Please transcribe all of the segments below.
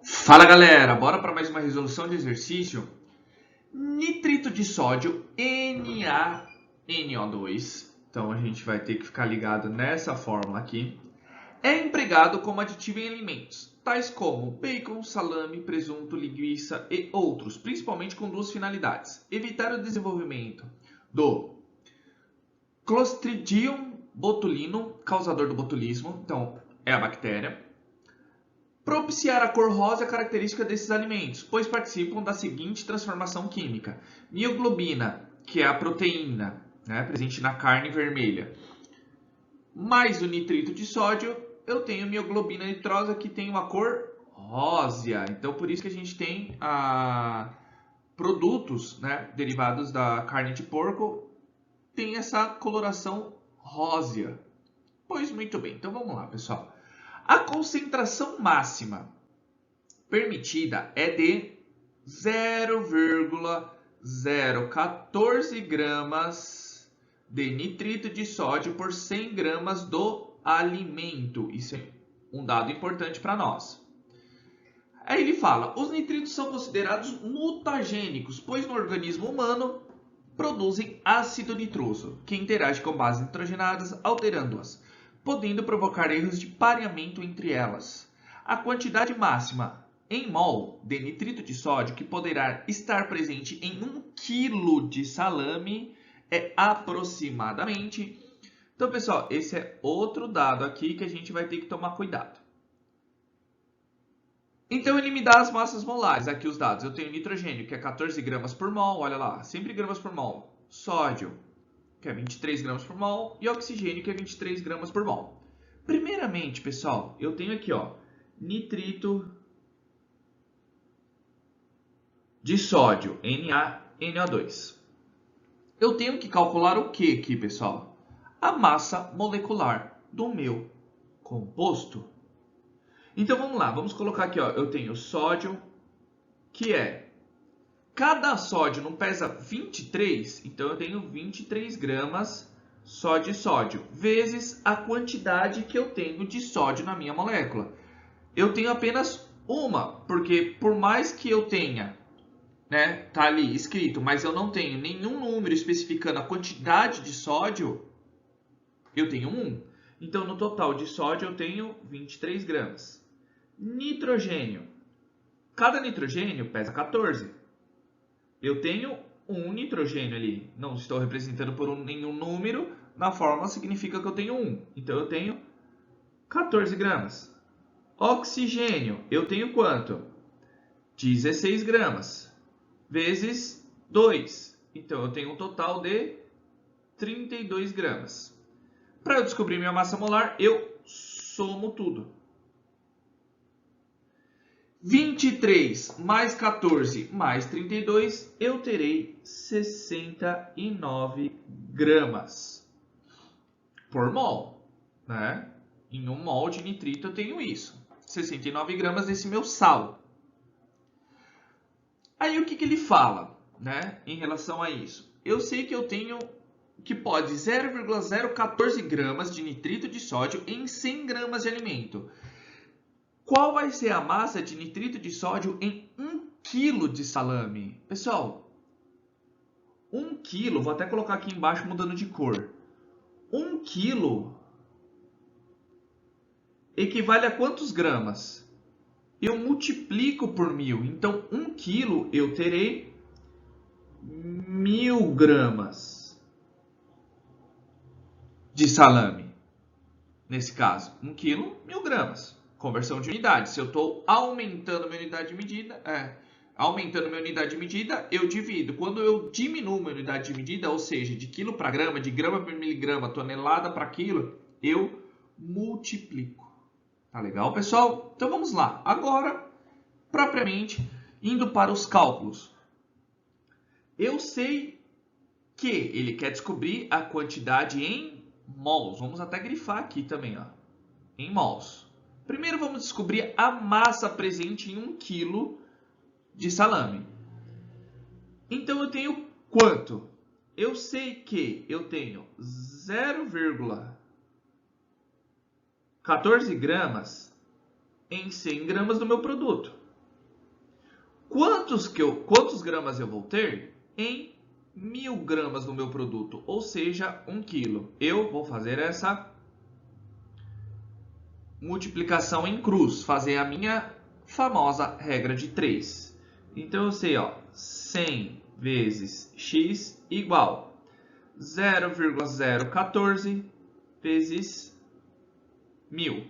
Fala galera, bora para mais uma resolução de exercício. Nitrito de sódio NaNO2, então a gente vai ter que ficar ligado nessa fórmula aqui, é empregado como aditivo em alimentos, tais como bacon, salame, presunto, linguiça e outros, principalmente com duas finalidades: evitar o desenvolvimento do Clostridium botulinum, causador do botulismo, então é a bactéria. Propiciar a cor rosa é característica desses alimentos, pois participam da seguinte transformação química: mioglobina, que é a proteína, presente na carne vermelha, mais o nitrito de sódio, eu tenho mioglobina nitrosa que tem uma cor rósea. Então, por isso que a gente tem produtos, derivados da carne de porco, tem essa coloração rósea. Pois muito bem, então vamos lá, pessoal. A concentração máxima permitida é de 0,014 gramas de nitrito de sódio por 100 gramas do alimento. Isso é um dado importante para nós. Aí ele fala: os nitritos são considerados mutagênicos, pois no organismo humano produzem ácido nitroso, que interage com bases nitrogenadas, alterando-as, podendo provocar erros de pareamento entre elas. A quantidade máxima em mol de nitrito de sódio que poderá estar presente em 1 kg de salame é aproximadamente... Então, pessoal, esse é outro dado aqui que a gente vai ter que tomar cuidado. Então, ele me dá as massas molares. Aqui os dados. Eu tenho nitrogênio, que é 14 gramas por mol. Olha lá, sempre gramas por mol. Sódio, que é 23 gramas por mol. E oxigênio, que é 23 gramas por mol. Primeiramente, pessoal, eu tenho aqui, nitrito de sódio, NaNO2. Eu tenho que calcular o que aqui, pessoal? A massa molecular do meu composto. Então, vamos lá. Vamos colocar aqui, eu tenho sódio, que é... Cada sódio não pesa 23, então eu tenho 23 gramas só de sódio, vezes a quantidade que eu tenho de sódio na minha molécula. Eu tenho apenas uma, porque por mais que eu tenha, tá ali escrito, mas eu não tenho nenhum número especificando a quantidade de sódio, eu tenho 1. Então, no total de sódio, eu tenho 23 gramas. Nitrogênio. Cada nitrogênio pesa 14. Eu tenho um nitrogênio ali. Não estou representando por nenhum número. Na fórmula significa que eu tenho 1. Então, eu tenho 14 gramas. Oxigênio. Eu tenho quanto? 16 gramas. Vezes 2. Então, eu tenho um total de 32 gramas. Para eu descobrir minha massa molar, eu somo tudo. 23 mais 14 mais 32, eu terei 69 gramas por mol, Em 1 mol de nitrito eu tenho isso, 69 gramas desse meu sal. Aí o que ele fala, em relação a isso? Eu sei que eu tenho que pode 0,014 gramas de nitrito de sódio em 100 gramas de alimento. Qual vai ser a massa de nitrito de sódio em 1 kg de salame? Pessoal, 1 kg, vou até colocar aqui embaixo mudando de cor. 1 kg equivale a quantos gramas? Eu multiplico por 1000. Então, 1 kg eu terei 1000 gramas de salame. Nesse caso, 1 kg, 1000 gramas. Conversão de unidade. Se eu estou aumentando minha unidade de medida, eu divido. Quando eu diminuo minha unidade de medida, ou seja, de quilo para grama, de grama para miligrama, tonelada para quilo, eu multiplico. Tá legal, pessoal? Então vamos lá. Agora, propriamente, indo para os cálculos. Eu sei que ele quer descobrir a quantidade em mols. Vamos até grifar aqui também, em mols. Primeiro vamos descobrir a massa presente em 1 kg de salame. Então eu tenho quanto? Eu sei que eu tenho 0,14 gramas em 100 gramas do meu produto. Quantos gramas eu vou ter? Em 1000 gramas no meu produto, ou seja, 1 quilo. Eu vou fazer essa multiplicação em cruz, fazer a minha famosa regra de 3. Então eu sei, ó, 100 vezes x igual 0,014 vezes 1000.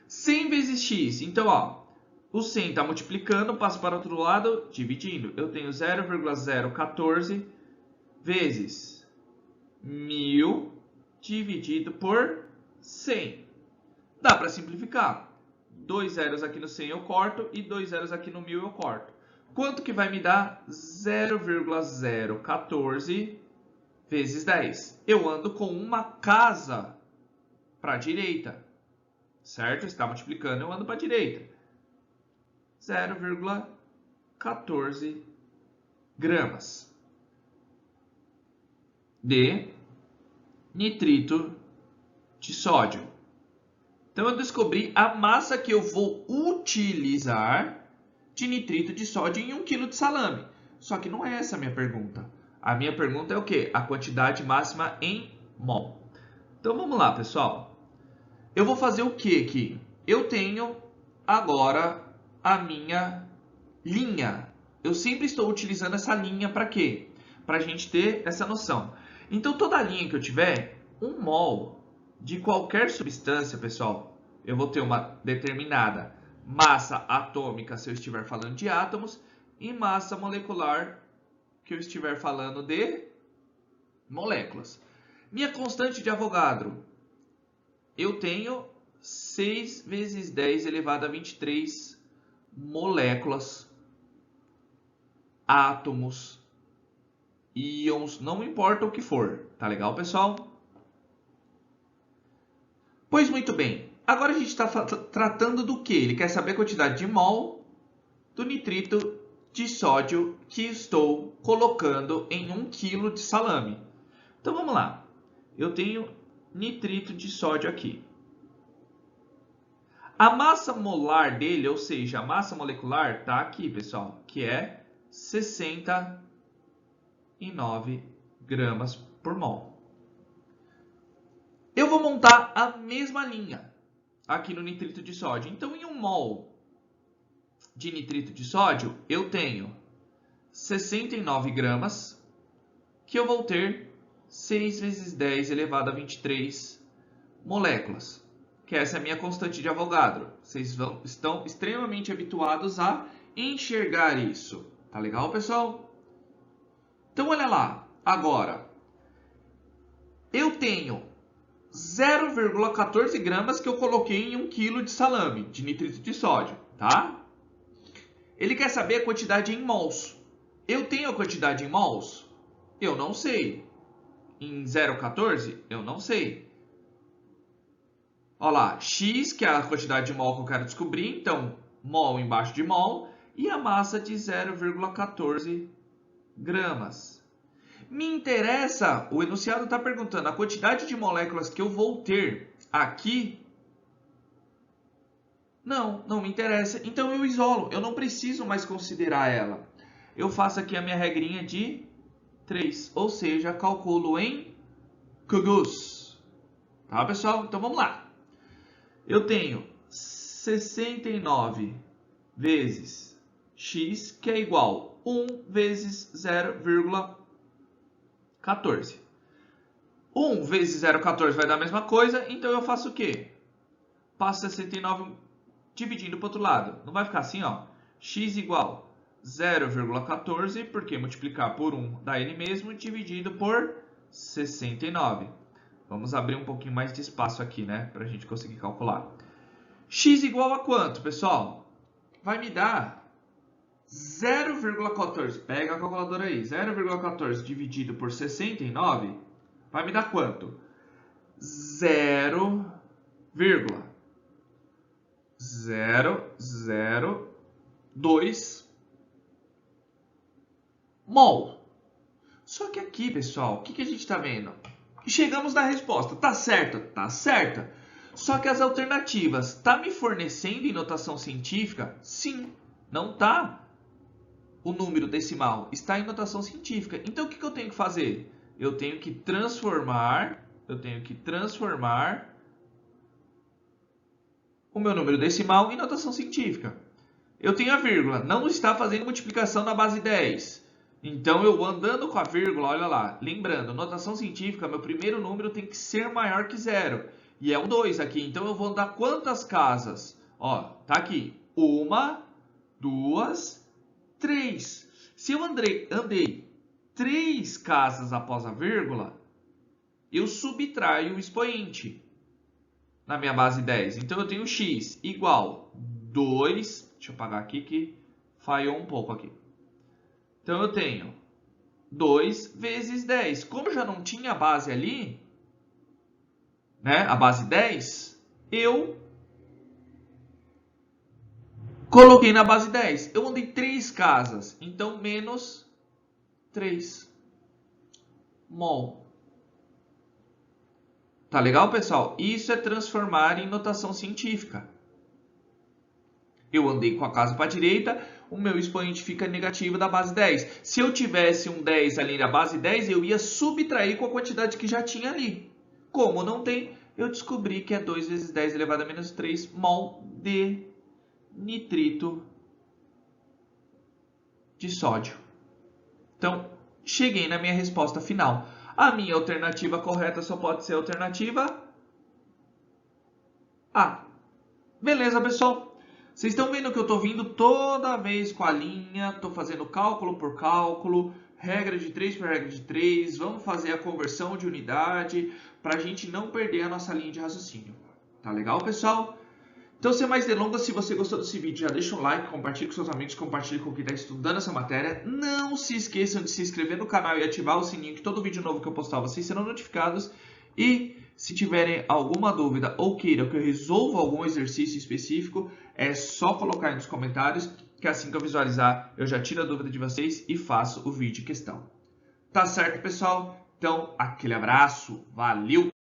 100 vezes x, então ó, o 100 está multiplicando, passo para o outro lado, dividindo. Eu tenho 0,014 vezes 1000 dividido por 100. Dá para simplificar. 2 zeros aqui no 100 eu corto e 2 zeros aqui no 1000 eu corto. Quanto que vai me dar 0,014 vezes 10? Eu ando com uma casa para a direita. Certo? Está multiplicando, eu ando para a direita. 0,14 gramas de nitrito de sódio. Então, eu descobri a massa que eu vou utilizar de nitrito de sódio em 1 kg de salame. Só que não é essa a minha pergunta. A minha pergunta é o quê? A quantidade máxima em mol. Então, vamos lá, pessoal. Eu vou fazer o que aqui? Eu tenho agora a minha linha. Eu sempre estou utilizando essa linha para quê? Para a gente ter essa noção. Então, toda linha que eu tiver, 1 mol de qualquer substância, pessoal, eu vou ter uma determinada massa atômica se eu estiver falando de átomos e massa molecular que eu estiver falando de moléculas. Minha constante de Avogadro, eu tenho 6 vezes 10 elevado a 23 moléculas, átomos, íons, não importa o que for. Tá legal, pessoal? Pois muito bem. Agora a gente está tratando do que? Ele quer saber a quantidade de mol do nitrito de sódio que estou colocando em 1 kg de salame. Então vamos lá. Eu tenho nitrito de sódio aqui. A massa molar dele, ou seja, a massa molecular, está aqui, pessoal, que é 69 gramas por mol. Eu vou montar a mesma linha aqui no nitrito de sódio. Então, em 1 mol de nitrito de sódio, eu tenho 69 gramas, que eu vou ter 6 vezes 10 elevado a 23 moléculas, que essa é a minha constante de Avogadro. Vocês estão extremamente habituados a enxergar isso. Tá legal, pessoal? Então, olha lá. Agora, eu tenho 0,14 gramas que eu coloquei em 1 kg de salame, de nitrito de sódio, tá? Ele quer saber a quantidade em mols. Eu tenho a quantidade em mols? Eu não sei. Em 0,14? Eu não sei. Olha lá, X, que é a quantidade de mol que eu quero descobrir, então, mol embaixo de mol, e a massa de 0,14 gramas. Me interessa, o enunciado está perguntando, a quantidade de moléculas que eu vou ter aqui. Não me interessa. Então eu isolo, eu não preciso mais considerar ela. Eu faço aqui a minha regrinha de 3, ou seja, calculo em kgs. Tá, pessoal? Então vamos lá. Eu tenho 69 vezes x, que é igual a 1 vezes 0,14. 1 vezes 0,14 vai dar a mesma coisa, então eu faço o quê? Passo 69 dividindo para o outro lado. Não vai ficar assim, ó. X igual 0,14, porque multiplicar por 1 dá ele mesmo, dividido por 69. Vamos abrir um pouquinho mais de espaço aqui, né? Para a gente conseguir calcular. X igual a quanto, pessoal? Vai me dar 0,14. Pega a calculadora aí. 0,14 dividido por 69 vai me dar quanto? 0,002 mol. Só que aqui, pessoal, o que a gente está vendo? Chegamos na resposta. Tá certa? Tá certa. Só que as alternativas, tá me fornecendo em notação científica? Sim. Não tá? o número decimal está em notação científica. Então, o que eu tenho que fazer? Eu tenho que transformar o meu número decimal em notação científica. Eu tenho a vírgula, não está fazendo multiplicação na base 10. Então, eu andando com a vírgula, olha lá, lembrando, notação científica, meu primeiro número tem que ser maior que 0. E é o 2 aqui, então eu vou andar quantas casas? Ó, tá aqui, 1, 2, 3. Se eu andei 3 casas após a vírgula, eu subtraio o expoente na minha base 10. Então, eu tenho x igual 2, deixa eu apagar aqui que falhou um pouco aqui. Então, eu tenho 2 vezes 10. Como já não tinha base ali, né, a base 10, eu coloquei na base 10. Eu andei 3 casas, então menos 3 mol. Tá legal, pessoal? Isso é transformar em notação científica. Eu andei com a casa para a direita, o meu expoente fica negativo da base 10. Se eu tivesse um 10 ali na base 10, eu ia subtrair com a quantidade que já tinha ali. Como não tem, eu descobri que é 2 vezes 10 elevado a menos 3 mol de nitrito de sódio. Então, cheguei na minha resposta final. A minha alternativa correta só pode ser a alternativa A. Beleza, pessoal? Vocês estão vendo que eu estou vindo toda vez com a linha, estou fazendo cálculo por cálculo, regra de 3 por regra de 3, vamos fazer a conversão de unidade para a gente não perder a nossa linha de raciocínio. Tá legal, pessoal? Então, sem mais delongas, se você gostou desse vídeo, já deixa um like, compartilhe com seus amigos, compartilhe com quem está estudando essa matéria. Não se esqueçam de se inscrever no canal e ativar o sininho, que todo vídeo novo que eu postar vocês serão notificados. E se tiverem alguma dúvida ou queiram que eu resolva algum exercício específico, é só colocar aí nos comentários, que assim que eu visualizar, eu já tiro a dúvida de vocês e faço o vídeo em questão. Tá certo, pessoal? Então, aquele abraço, valeu!